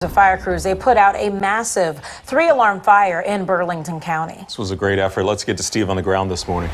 The fire crews, they put out a massive 3-alarm fire in Burlington County. This was a great effort. Let's get to Steve on the ground this morning.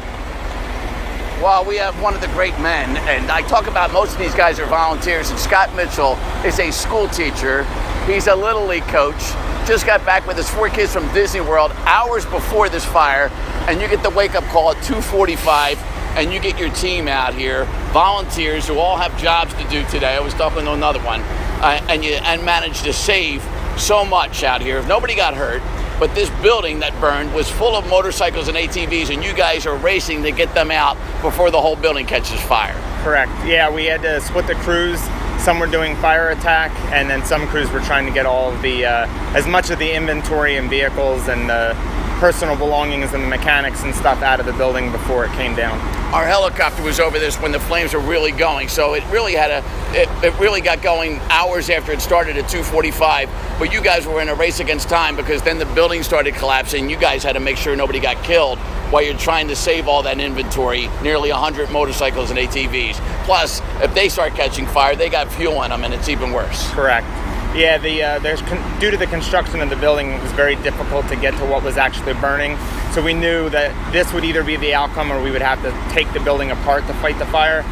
Well, we have one of the great men, and I talk about most of these guys are volunteers, and Scott Mitchell is a school teacher. He's a Little League coach. Just got back with his 4 kids from Disney World hours before this fire, and you get the wake-up call at 2:45, and you get your team out here, volunteers who all have jobs to do today. I was talking to another one. And managed to save so much out here. Nobody got hurt, but this building that burned was full of motorcycles and ATVs, and you guys are racing to get them out before the whole building catches fire. Correct. Yeah, we had to split the crews. Some were doing fire attack, and then some crews were trying to get all of the, as much of the inventory and vehicles and the personal belongings and the mechanics and stuff out of the building before it came down. Our helicopter was over this when the flames were really going, so it really it really got going hours after it started at 2:45. But you guys were in a race against time because then the building started collapsing. You guys had to make sure nobody got killed while you're trying to save all that inventory, nearly 100 motorcycles and ATVs. Plus, if they start catching fire, they got fuel in them, and it's even worse. Correct. Yeah, due to the construction of the building, it was very difficult to get to what was actually burning. So we knew that this would either be the outcome or we would have to take the building apart to fight the fire,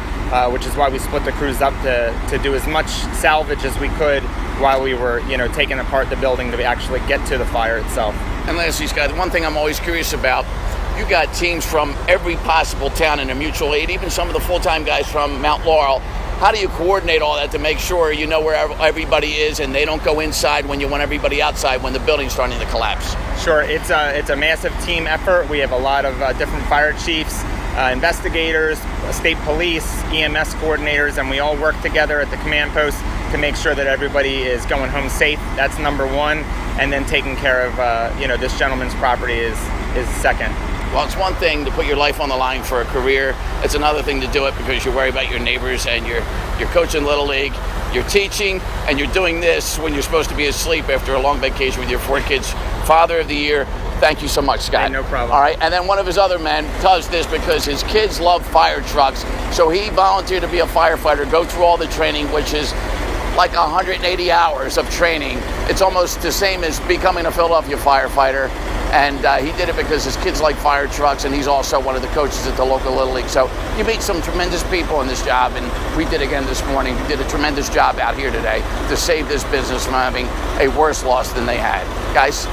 which is why we split the crews up to do as much salvage as we could while we were, taking apart the building to actually get to the fire itself. And lastly, Scott, one thing I'm always curious about, you got teams from every possible town in a mutual aid, even some of the full-time guys from Mount Laurel. How do you coordinate all that to make sure you know where everybody is and they don't go inside when you want everybody outside when the building's starting to collapse? Sure, it's a massive team effort. We have a lot of different fire chiefs, investigators, state police, EMS coordinators, and we all work together at the command post to make sure that everybody is going home safe. That's number one, and then taking care of this gentleman's property is second. Well, it's one thing to put your life on the line for a career. It's another thing to do it because you worry about your neighbors and you're coaching Little League, you're teaching, and you're doing this when you're supposed to be asleep after a long vacation with your 4 kids. Father of the Year. Thank you so much, Scott. Hey, no problem. All right, and then one of his other men does this because his kids love fire trucks, so he volunteered to be a firefighter, go through all the training, which is like 180 hours of training. It's almost the same as becoming a Philadelphia firefighter. And he did it because his kids like fire trucks, and he's also one of the coaches at the local Little League. So you meet some tremendous people in this job, and we did again this morning. We did a tremendous job out here today to save this business from having a worse loss than they had. Guys,